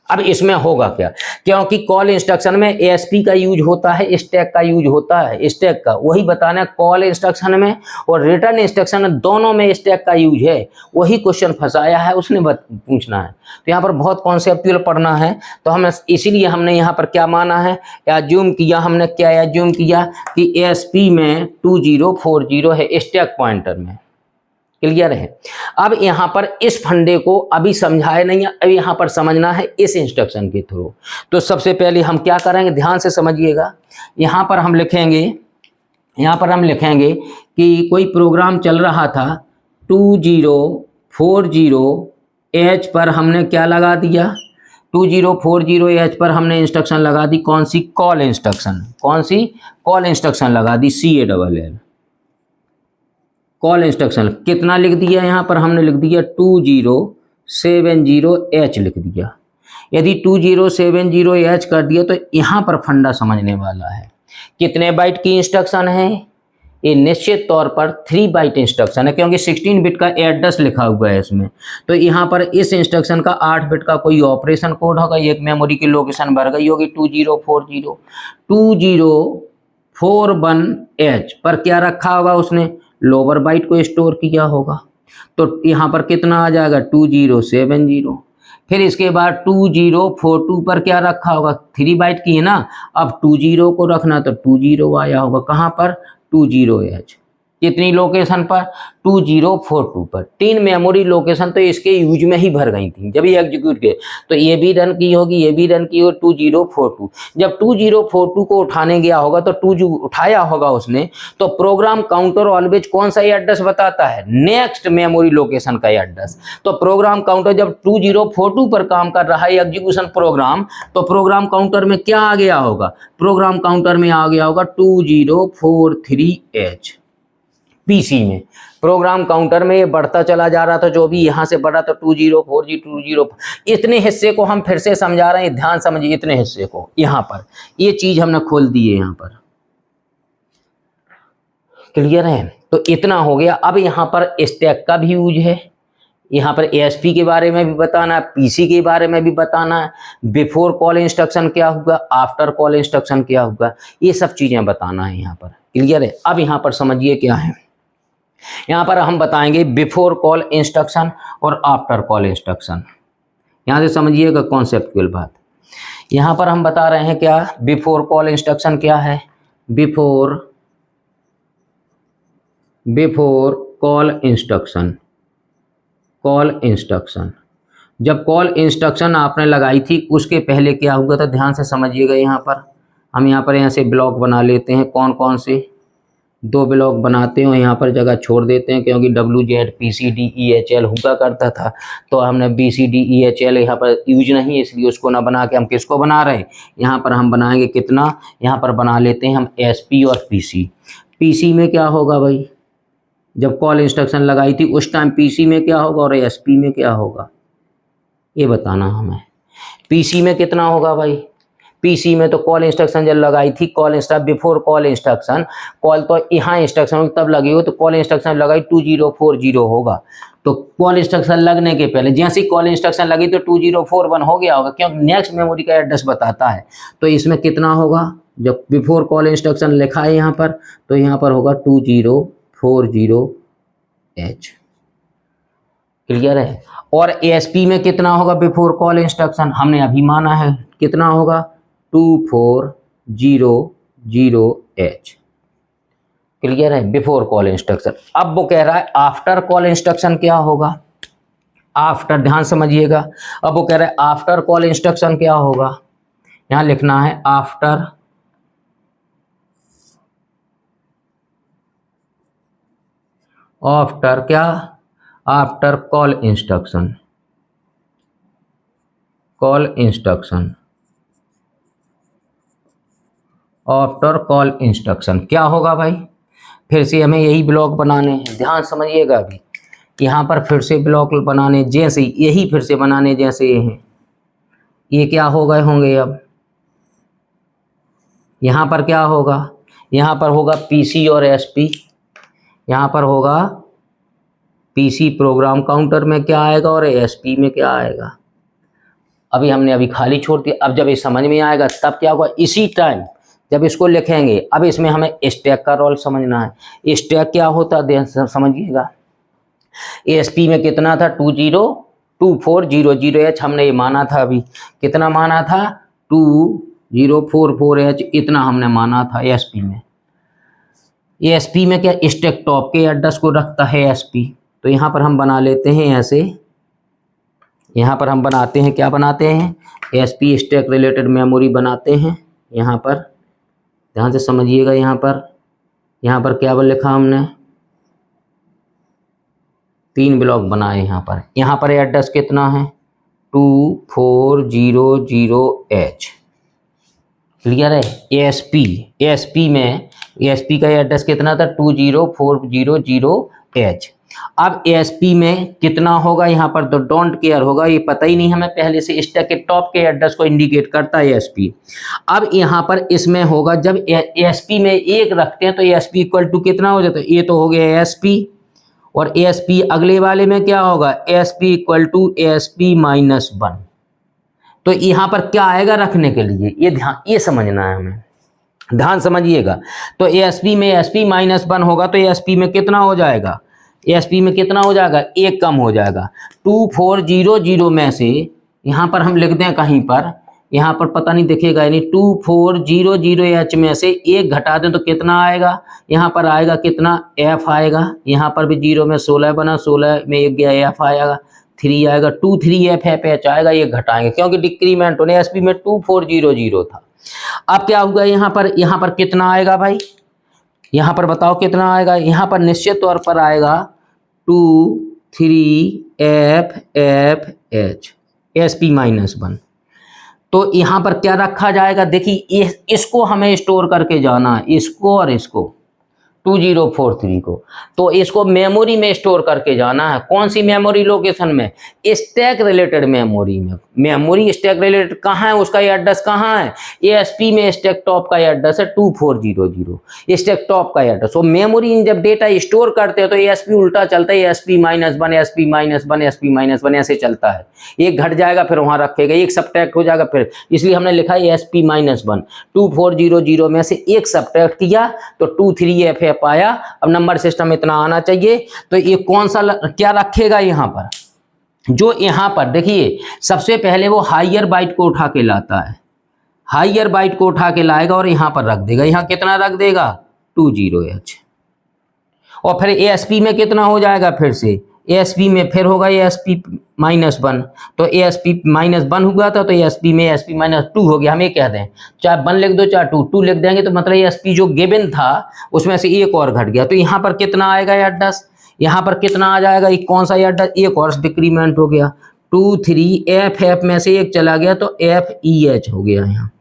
अब इसमें होगा क्या, क्योंकि कॉल इंस्ट्रक्शन में एएसपी का यूज होता है, स्टैक का यूज होता है, स्टैक का वही बताना है कॉल इंस्ट्रक्शन में और रिटर्न इंस्ट्रक्शन में, दोनों में स्टैक का यूज है। वही क्वेश्चन फंसाया है उसने, पूछना है। तो यहाँ पर बहुत कॉन्सेप्चुअल पढ़ना है। तो हम इसीलिए हमने यहाँ पर क्या माना है, एज्यूम किया हमने, क्या एज्यूम किया कि एएसपी में 2040 है स्टैक पॉइंटर में। क्लियर है? अब यहाँ पर इस फंडे को अभी समझाए नहीं है, अभी यहाँ पर समझना है इस इंस्ट्रक्शन के थ्रू। तो सबसे पहले हम क्या करेंगे, ध्यान से समझिएगा। यहाँ पर हम लिखेंगे कि कोई प्रोग्राम चल रहा था 2040H पर हमने क्या लगा दिया, 2040H पर हमने इंस्ट्रक्शन लगा दी, कौन सी, कॉल इंस्ट्रक्शन। कौन सी, कॉल इंस्ट्रक्शन लगा दी, CALL कॉल इंस्ट्रक्शन। कितना लिख दिया यहाँ पर हमने, लिख दिया 2070H लिख दिया। यदि 2070H कर दिया तो यहाँ पर फंडा समझने वाला है। कितने बाइट की इंस्ट्रक्शन है, ये निश्चित तौर पर 3 बाइट इंस्ट्रक्शन है, क्योंकि 16 बिट का एड्रेस लिखा हुआ है इसमें। तो यहाँ पर इस इंस्ट्रक्शन का 8 बिट का कोई ऑपरेशन कोड होगा, एक मेमोरी की लोकेशन भर गई होगी 2041H पर क्या रखा होगा उसने, लोअर बाइट को स्टोर किया होगा। तो यहाँ पर कितना आ जाएगा 2070। फिर इसके बाद 2042 पर क्या रखा होगा, 3 बाइट की है ना, अब 20 को रखना तो 20 आया होगा, कहाँ पर 20H। कितनी लोकेशन पर, 2042 पर। 3 मेमोरी लोकेशन तो इसके यूज में ही भर गई थी जब ये एग्जीक्यूट किए। तो ये भी रन की होगी, ये भी रन की होगी 2042। जब 2042 को उठाने गया होगा तो उठाया होगा उसने, तो प्रोग्राम काउंटर ऑलवेज कौन सा एड्रेस बताता है, नेक्स्ट मेमोरी लोकेशन का एड्रेस। तो प्रोग्राम काउंटर जब 2042 पर काम कर रहा है एग्जीक्यूशन प्रोग्राम, तो प्रोग्राम काउंटर में क्या आ गया होगा, प्रोग्राम काउंटर में आ गया होगा 2043H। पीसी में प्रोग्राम काउंटर में ये बढ़ता चला जा रहा था, जो भी यहाँ से बढ़ा तो 2040 20। इतने हिस्से को हम फिर से समझा रहे हैं, ध्यान समझिए इतने हिस्से को। यहाँ पर ये चीज हमने खोल दी है, यहाँ पर क्लियर है। तो इतना हो गया। अब यहाँ पर स्टैक का भी यूज है, यहाँ पर ASP के बारे में भी बताना है, पीसी के बारे में भी बताना है, बिफोर कॉल इंस्ट्रक्शन क्या होगा, आफ्टर कॉल इंस्ट्रक्शन क्या होगा, ये सब चीजें बताना है यहाँ पर। क्लियर है। अब यहाँ पर समझिए क्या है, यहाँ पर हम बताएंगे बिफोर कॉल इंस्ट्रक्शन और आफ्टर कॉल इंस्ट्रक्शन। यहाँ से समझिएगा कॉन्सेप्चुअल बात। यहाँ पर हम बता रहे हैं क्या, बिफोर कॉल इंस्ट्रक्शन क्या है, before call instruction. Call instruction, जब कॉल इंस्ट्रक्शन आपने लगाई थी उसके पहले क्या हुआ था, ध्यान से समझिएगा। यहाँ पर हम यहाँ से ब्लॉक बना लेते हैं, कौन कौन से, 2 ब्लॉक बनाते हैं, यहाँ पर जगह छोड़ देते हैं, क्योंकि WZPCDEHL हुआ करता था, तो हमने BCDEHL यहाँ पर यूज नहीं, इसलिए उसको ना बना के हम किसको बना रहे हैं, यहाँ पर हम बनाएंगे कितना, यहाँ पर बना लेते हैं हम SP और PC। PC में क्या होगा भाई, जब कॉल इंस्ट्रक्शन लगाई थी उस टाइम PC में क्या होगा और SP में क्या होगा, ये बताना हमें। PC में कितना होगा भाई, PC में तो कॉल इंस्ट्रक्शन जब लगाई थी, call instruction before call instruction, call तो यहाँ इंस्ट्रक्शन तब लगी हो, तो कॉल इंस्ट्रक्शन लगाई 2040 होगा। तो कॉल इंस्ट्रक्शन लगने के पहले जैसे ही कॉल इंस्ट्रक्शन लगी तो 2041 हो गया होगा, क्योंकि नेक्स्ट मेमोरी का एड्रेस बताता है। तो इसमें कितना होगा, जब बिफोर कॉल इंस्ट्रक्शन लिखा है यहाँ पर, तो यहाँ पर होगा 2040H। क्लियर है। और ASP में कितना होगा बिफोर कॉल इंस्ट्रक्शन, हमने अभी माना है कितना होगा, 2400H। क्लियर है, बिफोर कॉल इंस्ट्रक्शन। अब वो कह रहा है आफ्टर कॉल इंस्ट्रक्शन क्या होगा, आफ्टर, ध्यान समझिएगा। अब वो कह रहा है आफ्टर कॉल इंस्ट्रक्शन क्या होगा, यहां लिखना है आफ्टर क्या, after call instruction. After call instruction क्या होगा भाई, फिर से हमें यही ब्लॉक बनाने हैं, ध्यान समझिएगा। अभी यहाँ पर फिर से ब्लॉक बनाने, जैसे यही फिर से बनाने जैसे ये हैं, ये क्या हो गए होंगे। अब यहाँ पर क्या होगा, यहाँ पर होगा PC और SP, यहाँ पर होगा PC प्रोग्राम काउंटर में क्या आएगा और ASP में क्या आएगा। अभी खाली छोड़ दिया। अब जब ये समझ में आएगा तब क्या होगा, इसी टाइम जब इसको लिखेंगे, अब इसमें हमें स्टैक का रोल समझना है। स्टैक क्या होता है समझिएगा। ASP में कितना था, 202400H हमने ये माना था, अभी कितना माना था, 2044H, इतना हमने माना था ASP में। ASP में क्या, स्टैक टॉप के एड्रेस को रखता है ASP। तो यहाँ पर हम बना लेते हैं ऐसे, यहाँ पर हम बनाते हैं, क्या बनाते हैं, ASP स्टैक रिलेटेड मेमोरी बनाते हैं। यहाँ पर ध्यान से समझिएगा, यहाँ पर क्या लिखा हमने, 3 ब्लॉक बनाए। यहाँ पर एड्रेस कितना है, 2400H। क्लियर है। ASP में ASP का एड्रेस कितना था, 20400H। अब ASP में कितना होगा, यहाँ पर तो डोंट केयर होगा, ये पता ही नहीं हमें पहले से, स्टैक के टॉप के एड्रेस को इंडिकेट करता है ASP। अब यहाँ पर इसमें होगा, जब ASP में 1 रखते हैं तो ASP इक्वल टू कितना हो जाता है, ये तो हो गया ASP, और ASP अगले वाले में क्या होगा, ASP इक्वल टू ASP-1। तो यहाँ पर क्या आएगा रखने के लिए, ये समझना है हमें, ध्यान समझिएगा। तो ASP में ASP-1 होगा तो ASP में कितना हो जाएगा, ASP में कितना हो जाएगा, 1 कम हो जाएगा। 2400 में से यहाँ पर हम लिखते हैं कहीं पर, यहाँ पर पता नहीं दिखेगा, यानी 2400H में से एक घटा दें तो कितना आएगा, यहाँ पर आएगा कितना, F आएगा। यहाँ पर भी 0 में 16 बना, 16 में एक गया, F आएगा, 3 आएगा, 23FFH आएगा, ये घटाएंगे क्योंकि डिक्रीमेंट होने एसपी में 2400 था। अब क्या हुआ यहाँ पर कितना आएगा भाई, यहाँ पर बताओ कितना आएगा, यहाँ पर निश्चित तौर पर आएगा 23FFH SP-1। तो यहाँ पर क्या रखा जाएगा, देखिए इसको हमें स्टोर करके जाना है, इसको और इसको 2043 को, तो इसको मेमोरी में स्टोर करके जाना है। कौन सी मेमोरी लोकेशन में, स्टैक रिलेटेड मेमोरी में। मेमोरी स्टैक रिलेटेड कहाँ है, उसका एड्रेस कहाँ है, एएसपी में स्टैक टॉप का एड्रेस है 2400 स्टैक टॉप का एड्रेस। तो मेमोरी जब डेटा स्टोर करते हैं तो एएसपी उल्टा चलता है, SP-1 SP-1 SP-1 ऐसे चलता है। एक घट जाएगा फिर वहां रखेगा, एक सबट्रैक्ट हो जाएगा फिर, इसलिए हमने लिखा है SP-1। 2400 में से एक सबट्रैक्ट किया तो 23FF पाया। अब नंबर सिस्टम इतना आना चाहिए, तो ये कौन सा क्या रखेगा यहाँ पर, जो यहाँ पर देखिए सबसे पहले वो हायर बाइट को उठा के लाता है, हायर बाइट को उठा के लाएगा और यहाँ पर रख देगा। यहाँ कितना रख देगा 20H, और फिर एएसपी में कितना हो जाएगा, फिर से एएसपी में फिर होगा ASP-1, तो ASP-1 हुआ था तो ASP में ASP-2 हो गया। हम ये कह दें चाहे 1 लिख दो चाहे 2 लिख देंगे तो मतलब ASP जो गिवन था उसमें से एक और घट गया। तो यहाँ पर कितना आएगा एड्रेस, यहाँ पर कितना आ जाएगा, एक कौन सा एड्रेस, एक और डिक्रीमेंट हो गया, 23FF में से एक चला गया तो FEH हो गया यहाँ।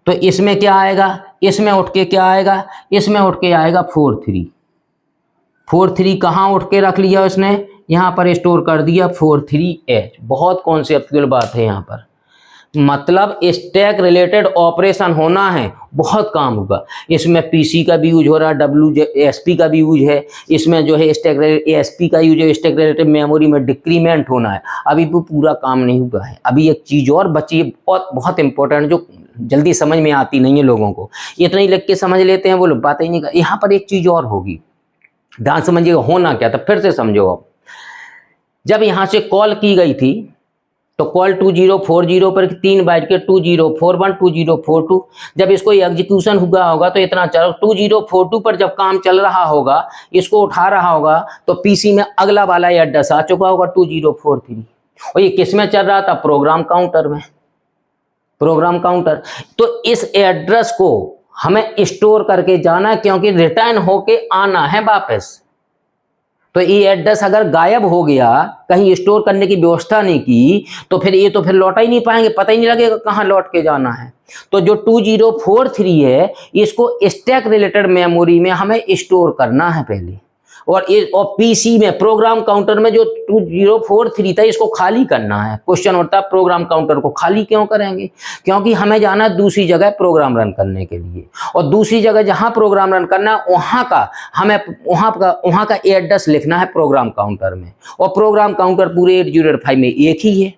तो इसमें क्या आएगा, इसमें उठ के क्या आएगा, इसमें उठ के आएगा 43 कहाँ उठ के रख लिया उसने, यहाँ पर स्टोर कर दिया 43H। बहुत कॉन्सेप्चुअल बात है यहाँ पर, मतलब स्टैक रिलेटेड ऑपरेशन होना है, बहुत काम होगा। इसमें पीसी का भी यूज हो रहा है, WSP का भी यूज है, इसमें जो है स्टैक ASP का यूज है, स्टैक रिलेटेड मेमोरी में डिक्रीमेंट होना है। अभी वो पूरा काम नहीं हुआ है। अभी एक चीज़ और बची है बहुत इंपॉर्टेंट, जो जल्दी समझ में आती नहीं है लोगों को, इतना ही लिख के समझ लेते हैं वो लोग, बात ही नहीं कर। यहाँ पर एक चीज़ और होगी, ध्यान समझिएगा होना क्या था, फिर से समझो। अब जब यहाँ से कॉल की गई थी तो कॉल 2040 पर 3 बाइट के 2041 2042, जब इसको एग्जीक्यूशन हुआ होगा तो इतना चल 2042 पर जब काम चल रहा होगा, इसको उठा रहा होगा तो पीसी में अगला वाला एड्रेस आ चुका होगा 2043, और ये किस में चल रहा था, प्रोग्राम काउंटर में, प्रोग्राम काउंटर। तो इस एड्रेस को हमें स्टोर करके जाना है क्योंकि रिटर्न होके आना है वापस। तो ये एड्रेस अगर गायब हो गया, कहीं स्टोर करने की व्यवस्था नहीं की, तो फिर ये तो फिर लौटा ही नहीं पाएंगे, पता ही नहीं लगेगा कहाँ लौट के जाना है। तो जो 2043 है इसको स्टैक रिलेटेड मेमोरी में हमें स्टोर करना है पहले, और पीसी में प्रोग्राम काउंटर में जो 2043 था इसको खाली करना है। क्वेश्चन उठता है प्रोग्राम काउंटर को खाली क्यों करेंगे, क्योंकि हमें जाना है दूसरी जगह प्रोग्राम रन करने के लिए, और दूसरी जगह जहां प्रोग्राम रन करना है वहां का हमें वहां का एड्रेस लिखना है प्रोग्राम काउंटर में, और प्रोग्राम काउंटर पूरे 8085 में एक ही है।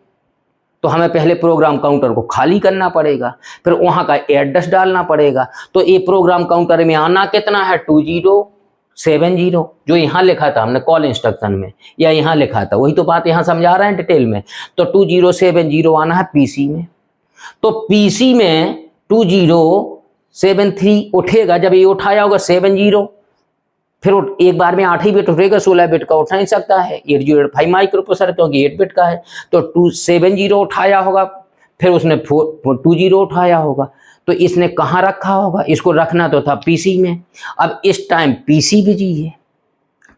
तो हमें पहले प्रोग्राम काउंटर को खाली करना पड़ेगा, फिर वहां का एड्रेस डालना पड़ेगा। तो ये प्रोग्राम काउंटर में आना कितना है 2070, जो यहाँ लिखा था हमने कॉल इंस्ट्रक्शन में, या यहाँ लिखा था, वही तो बात यहाँ समझा रहे हैं डिटेल में। तो 2070 आना है पीसी में, तो पीसी में 2073 उठेगा। जब ये उठाया होगा 70, फिर एक बार में 8 ही बिट उठेगा, 16 बिट का उठा नहीं सकता है, 8085 माइक्रो प्रोसेसर क्योंकि 8 बिट का है। तो 270 उठाया होगा, फिर उसने 20 उठाया होगा, तो इसने कहाँ रखा होगा, इसको रखना तो था पीसी में। अब इस टाइम पीसी बिजी है,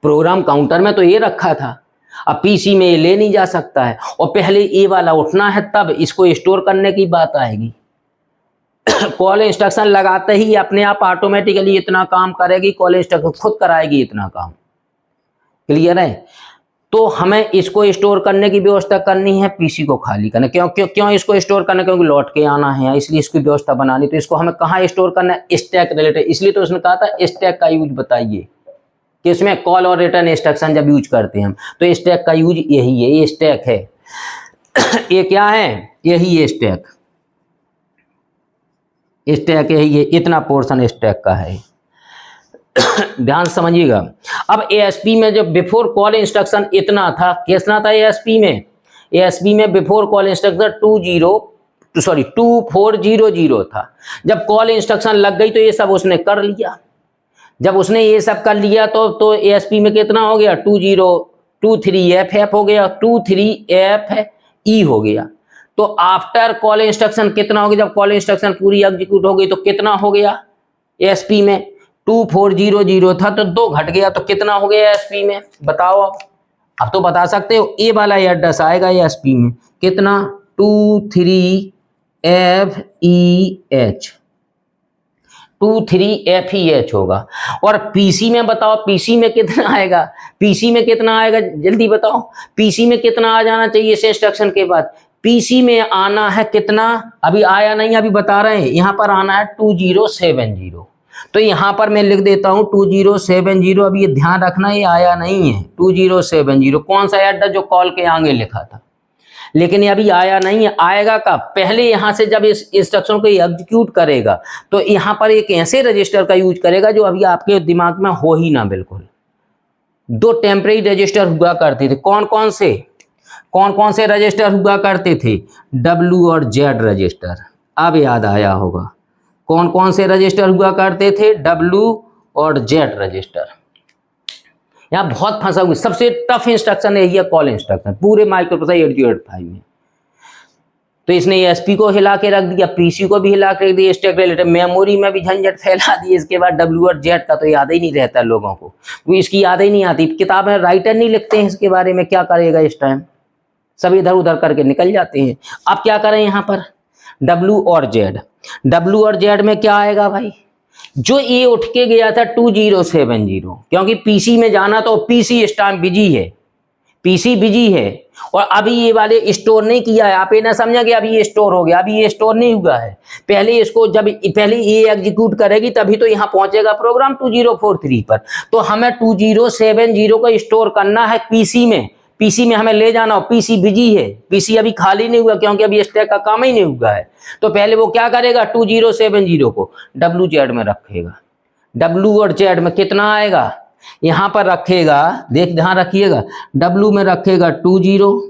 प्रोग्राम काउंटर में तो ये रखा था, अब पीसी में ये ले नहीं जा सकता है, और पहले ये वाला उठना है तब इसको स्टोर करने की बात आएगी। कॉल इंस्ट्रक्शन लगाते ही अपने आप ऑटोमेटिकली इतना काम करेगी, कॉल इंस्ट्रक्शन खुद कराएगी इतना काम, क्लियर है। तो हमें इसको स्टोर करने की व्यवस्था करनी है, पीसी को खाली करना। क्यों इसको स्टोर करना, क्योंकि लौट के आना है, इसलिए इसकी व्यवस्था बनानी। तो इसको हमें कहाँ स्टोर करना है, स्टैक रिलेटेड, इसलिए तो उसने कहा था स्टैक का यूज बताइए कि इसमें कॉल और रिटर्न इंस्ट्रक्शन जब यूज करते हैं हम, तो स्टैक का यूज यही है, ये स्टैक है। ये क्या है, यही है स्टैक, स्टैक यही है, इतना पोर्शन स्टैक का है, ध्यान समझिएगा। अब एएसपी में जब बिफोर कॉल इंस्ट्रक्शन इतना था, कितना था एएसपी में बिफोर कॉल इंस्ट्रक्शन सॉरी 2400 था। जब कॉल इंस्ट्रक्शन लग गई तो ये सब उसने कर लिया। जब उसने ये सब कर लिया तो ASP में कितना हो गया 23FF हो गया, 23FE हो गया। तो आफ्टर कॉल इंस्ट्रक्शन कितना हो गया, जब कॉल इंस्ट्रक्शन पूरी एग्जीक्यूट हो गई तो कितना हो गया ASP में 2400 था, तो 2 घट गया, तो कितना हो गया ASP में बताओ। अब तो बता सकते हो ए वाला एड्रेस आएगा ASP में कितना 23FEH होगा। और पीसी में बताओ, पीसी में कितना आएगा, पीसी में कितना आएगा जल्दी बताओ, पीसी में कितना आ जाना चाहिए इस इंस्ट्रक्शन के बाद। पीसी में आना है कितना, अभी आया नहीं, अभी बता रहे हैं, यहां पर आना है 2070। तो यहां पर मैं लिख देता हूं 2070। अभी ये ध्यान रखना ये आया नहीं है 2070, कौन सा एड्रेस जो कॉल के आगे लिखा था, लेकिन ये अभी आया नहीं है। आएगा कब, पहले यहां से जब इस इंस्ट्रक्शन को एग्जीक्यूट करेगा तो यहां पर एक ऐसे रजिस्टर का यूज करेगा जो अभी आपके दिमाग में हो ही ना बिल्कुल। 2 टेम्परेरी रजिस्टर हुआ करते थे, कौन कौन से रजिस्टर हुआ करते थे, W और Z रजिस्टर। अब याद आया होगा कौन कौन से रजिस्टर हुआ करते थे, W और Z रजिस्टर। यहाँ बहुत फंसा हुआ, सबसे टफ इंस्ट्रक्शन है कॉल इंस्ट्रक्शन पूरे माइक्रोप्रोसेसर 8085 में। तो इसने ASP को हिला के रख दिया, PC को भी हिला के रख दिया, स्टैक रिलेटेड मेमोरी में भी झंझट फैला दी। इसके बाद W और Z का तो याद ही नहीं रहता लोगों को, इसकी याद ही नहीं आती। किताब में राइटर नहीं लिखते हैं इसके बारे में, क्या करेगा इस टाइम, सब इधर उधर करके निकल जाते हैं। अब क्या करें यहाँ पर W और Z में क्या आएगा भाई, जो ये उठ के गया था 2070, क्योंकि पीसी में जाना तो पीसी इस टाइम बिजी है, पीसी बिजी है, और अभी ये वाले स्टोर नहीं किया है। आप ये ना समझा कि अभी ये स्टोर हो गया, अभी ये स्टोर नहीं हुआ है। पहले इसको जब पहले ये एग्जीक्यूट करेगी तभी तो यहाँ पहुंचेगा प्रोग्राम 2043 पर। तो हमें 2070 को स्टोर करना है पीसी में, पीसी में हमें ले जाना हो। पीसी बिजी है, पीसी अभी खाली नहीं हुआ क्योंकि अभी स्टैक का काम ही नहीं हुआ है। तो पहले वो क्या करेगा 2070 को WZ में रखेगा। W और Z में कितना आएगा, यहां पर रखेगा, देख ध्यान रखिएगा, W में रखेगा 20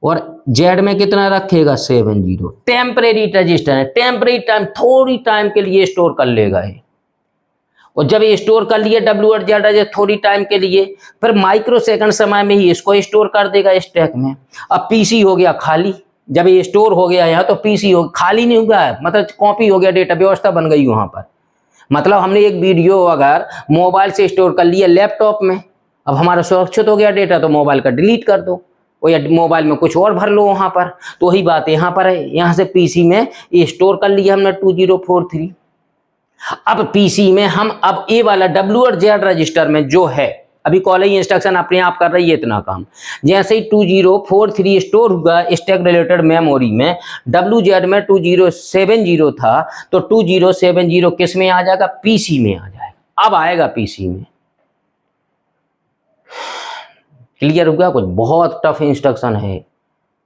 और Z में कितना रखेगा 70। टेम्परेरी रजिस्टर है, टेम्परेरी टाइम, थोड़ी टाइम के लिए स्टोर कर लेगा है। और जब ये स्टोर कर लिए W और Z थोड़ी टाइम के लिए, फिर माइक्रो सेकंड समय में ही इसको स्टोर कर देगा स्टैक में। अब पीसी हो गया खाली, जब ये स्टोर हो गया यहाँ तो पीसी हो खाली नहीं हुआ है, मतलब कॉपी हो गया, डेटा व्यवस्था बन गई वहां पर। मतलब हमने एक वीडियो अगर मोबाइल से स्टोर कर लिया लैपटॉप में, अब हमारा सुरक्षित हो गया डेटा, तो मोबाइल का डिलीट कर दो या मोबाइल में कुछ और भर लो वहां पर। तो वही बात यहाँ पर है, यहाँ से पीसी में ये स्टोर कर लिया हमने 2043। अब पीसी में हम अब ए वाला W और Z रजिस्टर में जो है, अभी कॉलिंग इंस्ट्रक्शन अपने आप कर रही है इतना काम। जैसे ही 2043 स्टोर हुआ स्टैक रिलेटेड मेमोरी में, WZ में 2070 था, तो 2070 किस में आ जाएगा, पीसी में आ जाएगा। अब आएगा पीसी में, क्लियर हुआ। कुछ बहुत टफ इंस्ट्रक्शन है,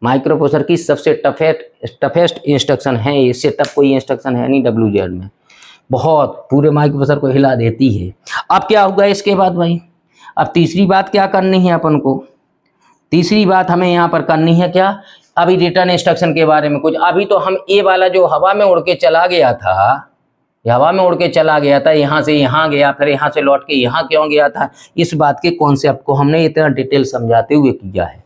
माइक्रोप्रोसेसर की सबसे टफेस्ट इंस्ट्रक्शन है, इससे टफ कोई इंस्ट्रक्शन है नहीं WZ में, बहुत पूरे माइक्रोप्रोसेसर को हिला देती है। अब क्या होगा इसके बाद भाई, अब तीसरी बात क्या करनी है अपन को, तीसरी बात हमें यहाँ पर करनी है क्या, अभी रिटर्न इंस्ट्रक्शन के बारे में कुछ। अभी तो हम ये वाला जो हवा में उड़ के चला गया था, हवा में उड़ के चला गया था, यहाँ से यहाँ गया, फिर यहाँ से लौट के यहाँ क्यों गया था, इस बात के कॉन्सेप्ट को हमने इतना डिटेल समझाते हुए किया है।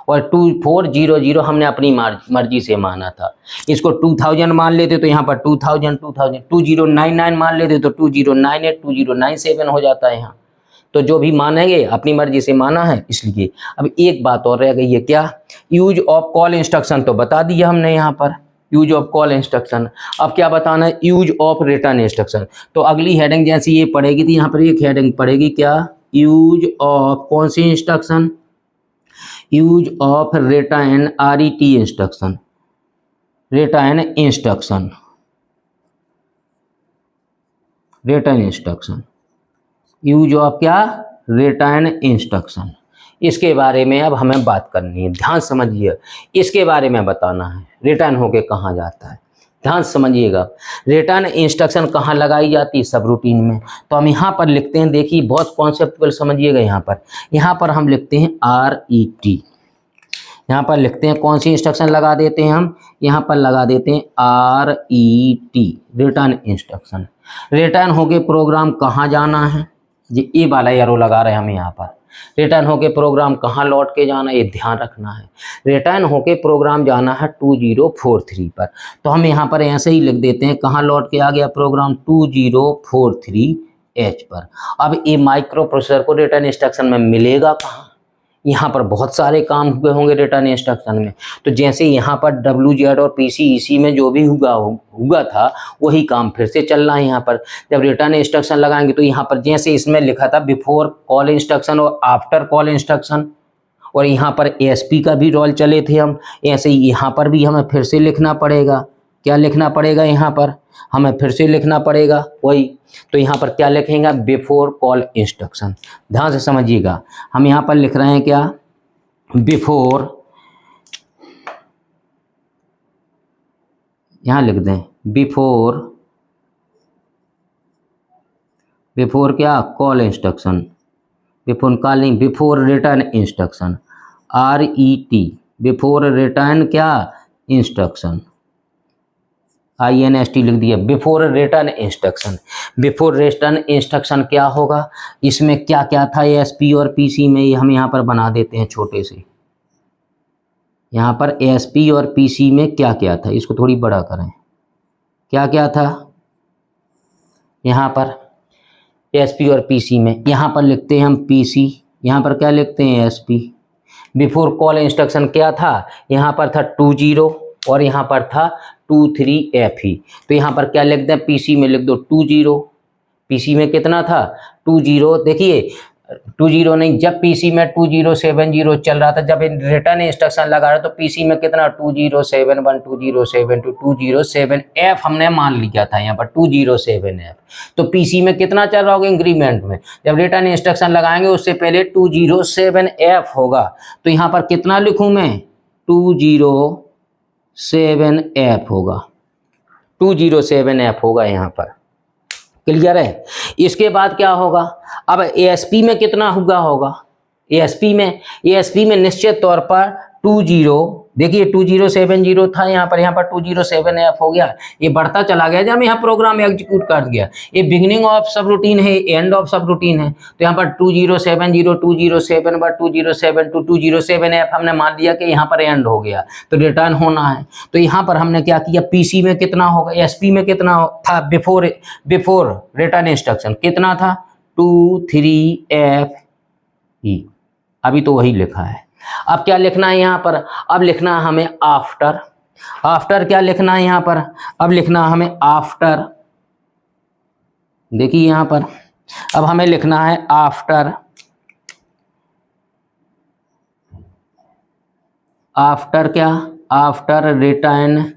और 2400 हमने अपनी मर्जी से माना था। इसको 2000 मान लेते तो यहाँ पर 2000, 2099 मान लेते तो 2098, 2097 हो जाता है यहाँ। तो जो भी मानेंगे अपनी मर्जी से माना है, इसलिए। अब एक बात और रह गई है, क्या, यूज ऑफ कॉल इंस्ट्रक्शन तो बता दिया हमने यहाँ पर, यूज ऑफ कॉल इंस्ट्रक्शन। अब क्या बताना है, यूज ऑफ रिटर्न इंस्ट्रक्शन। तो अगली हेडिंग जैसी ये पड़ेगी थी, यहाँ पर एक हेडिंग पड़ेगी क्या, यूज ऑफ कौन सी instruction, use of return RET instruction, return instruction, return instruction, use of क्या, रिटर्न इंस्ट्रक्शन। इसके बारे में अब हमें बात करनी है, ध्यान समझिए, इसके बारे में बताना है, रिटर्न होके कहाँ जाता है, ध्यान समझिएगा। रिटर्न इंस्ट्रक्शन कहाँ लगाई जाती है, सब रूटीन में। तो हम यहाँ पर लिखते हैं, देखिए बहुत कॉन्सेप्चुअल समझिएगा। यहाँ पर हम लिखते हैं RET, यहाँ पर लिखते हैं कौन सी इंस्ट्रक्शन लगा देते हैं हम, यहाँ पर लगा देते हैं RET, रिटर्न इंस्ट्रक्शन। रिटर्न होके प्रोग्राम कहाँ जाना है, ये वाला एरो लगा रहे हैं हम यहाँ पर। रिटर्न होके प्रोग्राम कहाँ लौट के जाना है, ये ध्यान रखना है। रिटर्न होके प्रोग्राम जाना है 2043 पर, तो हम यहाँ पर ऐसे ही लिख देते हैं कहाँ लौट के आ गया प्रोग्राम, 2043H पर। अब ये माइक्रो प्रोसेसर को रिटर्न इंस्ट्रक्शन में मिलेगा कहाँ, यहाँ पर बहुत सारे काम हुए होंगे रिटर्न इंस्ट्रक्शन में। तो जैसे यहाँ पर WZ और PCEC में जो भी हुआ था वही काम फिर से चल रहा है यहाँ पर। जब रिटर्न इंस्ट्रक्शन लगाएंगे तो यहाँ पर जैसे इसमें लिखा था बिफोर कॉल इंस्ट्रक्शन और आफ्टर कॉल इंस्ट्रक्शन, और यहाँ पर ASP का भी रोल चले थे हम, ऐसे ही यहाँ पर भी हमें फिर से लिखना पड़ेगा। क्या लिखना पड़ेगा, यहाँ पर हमें फिर से लिखना पड़ेगा वही। तो यहाँ पर क्या लिखेंगे, बिफोर कॉल इंस्ट्रक्शन। ध्यान से समझिएगा, हम यहाँ पर लिख रहे हैं क्या, बिफोर, यहाँ लिख दें बिफोर क्या, कॉल इंस्ट्रक्शन, बिफोर कॉल नहीं, before return instruction, RET, before return क्या इंस्ट्रक्शन, INST लिख दिया, before return instruction. Before return instruction क्या होगा, इसमें क्या क्या था ASP और PC में, ये हम यहाँ पर बना देते हैं छोटे से। यहाँ पर ASP और PC में क्या क्या था, इसको थोड़ी बड़ा करें, क्या क्या था यहाँ पर ASP और PC में। यहाँ पर लिखते हैं हम PC, यहाँ पर क्या लिखते हैं ASP। बिफोर कॉल इंस्ट्रक्शन क्या था, यहाँ पर था 20 और यहाँ पर था 23FE। तो यहाँ पर क्या लिख दें, PC में लिख दो 20, PC में कितना था 20, देखिए 20 नहीं, जब PC में 2070 चल रहा था, जब रिटर्न इंस्ट्रक्शन लगा रहा तो PC में कितना 2071, 2072, 207F हमने मान लिया था यहाँ पर 207F। तो PC में कितना चल रहा होगा इंक्रीमेंट में, जब रिटर्न इंस्ट्रक्शन लगाएंगे उससे पहले 207F होगा। तो यहाँ पर कितना लिखूँ मैं, 207F होगा, 207F होगा यहाँ पर। क्लियर है। इसके बाद क्या होगा, अब ASP में कितना हुआ होगा, ASP में निश्चित तौर पर 20, देखिए 2070 था यहाँ पर 207F हो गया, ये बढ़ता चला गया जब यहाँ प्रोग्राम एग्जीक्यूट कर दिया। ये बिगिनिंग ऑफ सब रूटीन है, एंड ऑफ सब रूटीन है। तो यहाँ पर 2070, 207, 207 207F हमने मान लिया कि यहाँ पर एंड हो गया, तो रिटर्न होना है। तो यहाँ पर हमने क्या किया, PC में कितना होगा, ASP में कितना था बिफोर रिटर्न इंस्ट्रक्शन कितना था 23FE, अभी तो वही लिखा है। अब क्या लिखना है यहाँ पर, अब लिखना है हमें आफ्टर क्या लिखना है यहाँ पर, अब लिखना हमें आफ्टर, देखिए यहाँ पर अब हमें लिखना है आफ्टर क्या, after return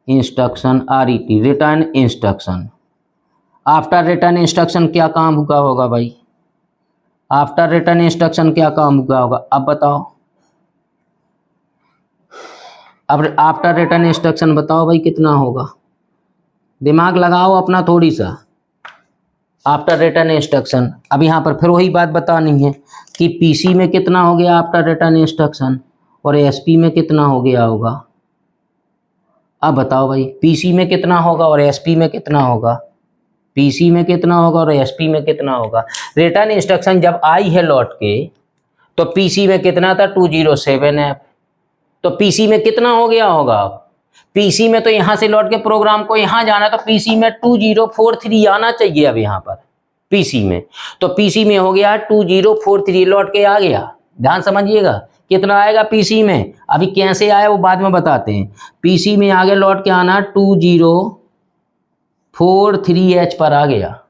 instruction, RET, return instruction. After return instruction क्या काम हुआ होगा भाई, आफ्टर रिटर्न इंस्ट्रक्शन क्या काम हुआ होगा, अब बताओ। अब आफ्टर रिटर्न इंस्ट्रक्शन बताओ भाई कितना होगा, दिमाग लगाओ अपना थोड़ी सा। आफ्टर रिटर्न इंस्ट्रक्शन, अब यहाँ पर फिर वही बात बतानी है कि PC में कितना हो गया आफ्टर रिटर्न इंस्ट्रक्शन और ASP में कितना हो गया होगा। अब बताओ भाई PC में कितना होगा और ASP में कितना होगा, PC में कितना होगा और ASP में कितना होगा। रिटर्न इंस्ट्रक्शन जब आई है लौट के तो PC में कितना था 207F, तो PC में कितना हो गया होगा, PC में तो यहाँ से लौट के प्रोग्राम को यहाँ जाना, तो PC में 2043 आना चाहिए। अब यहाँ पर PC में, तो PC में हो गया 2043 लौट के आ गया। ध्यान समझिएगा कितना आएगा PC में, अभी कैसे आया वो बाद में बताते हैं। PC में आगे लौट के आना 2043H पर आ गया,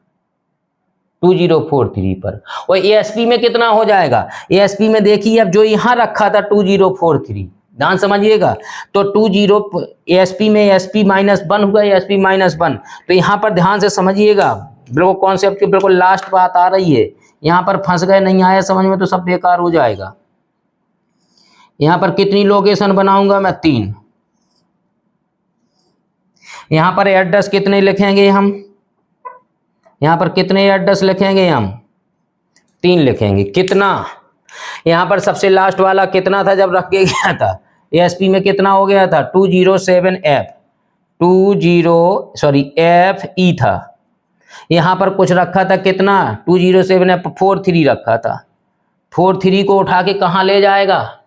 2043 पर। और ASP में कितना हो जाएगा, ASP में देखिए अब जो यहाँ रखा था 2043, ध्यान समझिएगा, तो ASP में ASP -1 हुआ, ASP -1। तो यहाँ पर ध्यान से समझिएगा, बिल्कुल कॉन्सेप्ट की बिल्कुल लास्ट बात आ रही है। यहाँ पर फंस गए, नहीं आया समझ में तो सब बेकार हो जाएगा। यहाँ पर कितनी लोकेशन बनाऊंगा मैं, 3। यहाँ पर एड्रेस कितने लिखेंगे हम, यहाँ पर कितने एड्रेस लिखेंगे हम, 3 लिखेंगे। कितना, यहाँ पर सबसे लास्ट वाला कितना था जब रख के गया था, ASP में कितना हो गया था 207F, FE था। यहाँ पर कुछ रखा था कितना 207F 43 रखा था। 43 को उठा के कहाँ ले जाएगा,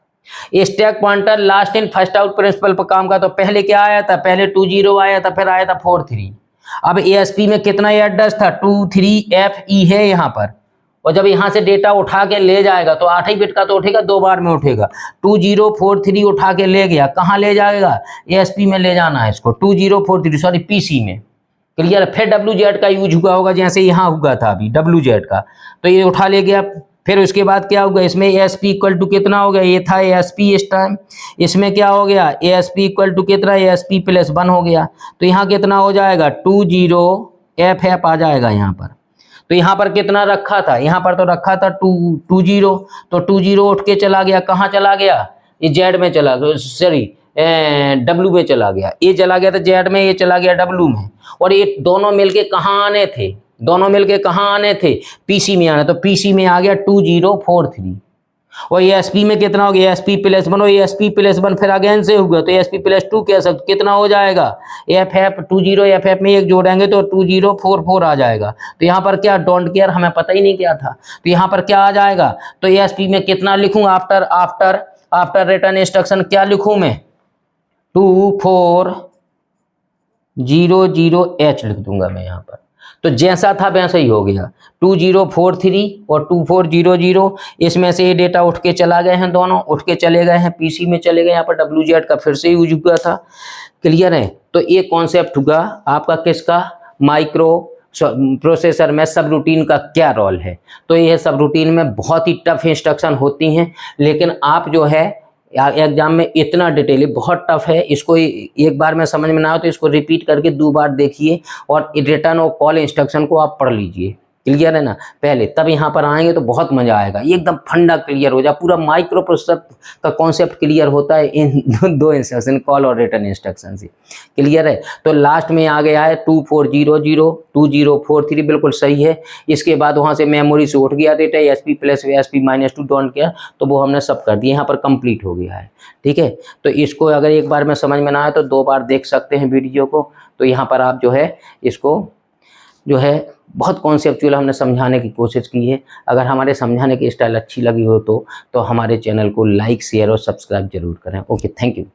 stack pointer last in first out principle पर काम का। तो पहले क्या आया था, पहले 20 आया था, फिर आया था 43। अब ASP में कितना एड्रेस था 23FE है यहाँ पर, और जब यहाँ से डेटा उठा के ले जाएगा तो 8 ही बिट का तो उठेगा, 2 बार में उठेगा। 2043 उठा के ले गया, कहाँ ले जाएगा, ASP में ले जाना है इसको, 2043 सॉरी PC में। क्लियर। फिर WZ का यूज हुआ होगा, जैसे यहाँ हुआ था अभी WZ का, तो ये उठा ले गया। फिर उसके बाद क्या होगा, इसमें ASP इक्वल टू कितना हो गया, ये था ASP इस टाइम, इसमें क्या हो गया ASP इक्वल टू कितना, ASP प्लस 1 हो गया। तो यहाँ कितना हो जाएगा 20FF आ जाएगा यहाँ पर। तो यहाँ पर कितना रखा था, यहाँ पर तो रखा था 20, तो 20 उठ के चला गया, कहाँ चला गया, ये Z में चला गया, सॉरी W में चला गया, ये चला गया था Z में, ये चला गया W में। और ये दोनों मिलके कहाँ आने थे, दोनों मिलके कहाँ आने थे, PC में आना। तो PC में आ गया 2043। और ASP में कितना हो गया, ASP प्लस 1, और ASP प्लस 1 फिर अगेन से होगा तो ASP प्लस 2 कह सकते, कितना हो जाएगा FF 20FF में एक जोड़ेंगे तो 2044 आ जाएगा। तो यहाँ पर क्या डोंट केयर, हमें पता ही नहीं क्या था, तो यहाँ पर क्या आ जाएगा, तो ASP में कितना लिखूँ, आफ्टर रिटर्न इंस्ट्रक्शन क्या लिखूँ मैं 2400H लिख दूंगा मैं यहाँ पर। तो जैसा था वैसा ही हो गया, 2043 और 2400, इसमें से ये डेटा उठ के चला गए हैं, दोनों उठ के चले गए हैं PC में चले गए। यहाँ पर WZ का फिर से यूज हुआ था। क्लियर है। तो ये कॉन्सेप्ट हुआ आपका किसका, माइक्रो प्रोसेसर में सब रूटीन का क्या रोल है। तो ये सब रूटीन में बहुत ही टफ इंस्ट्रक्शन होती हैं, लेकिन आप जो है एग्जाम में इतना डिटेल बहुत टफ है, इसको एक बार में समझ में ना हो तो इसको रिपीट करके 2 बार देखिए और रिटर्न और कॉल इंस्ट्रक्शन को आप पढ़ लीजिए। क्लियर है ना पहले, तब यहाँ पर आएंगे तो बहुत मजा आएगा, एकदम फंडा क्लियर हो जाए, पूरा माइक्रो प्रोसेसर का कॉन्सेप्ट क्लियर होता है इन 2 इंस्ट्रक्शन, कॉल और रिटर्न इंस्ट्रक्शन से। क्लियर है। तो लास्ट में आ गया है 2400 2043 बिल्कुल सही है। इसके बाद वहाँ से मेमोरी से उठ गया data ASP plus ASP -2 don't care, तो वो हमने सब कर दिया, यहाँ पर कंप्लीट हो गया है। ठीक है। तो इसको अगर एक बार में समझ में ना आए तो 2 बार देख सकते हैं वीडियो को। तो यहाँ पर आप जो है इसको जो है बहुत कॉन्सेप्चुअल हमने समझाने की कोशिश की है। अगर हमारे समझाने की स्टाइल अच्छी लगी हो तो हमारे चैनल को लाइक शेयर और सब्सक्राइब जरूर करें। Okay, thank you.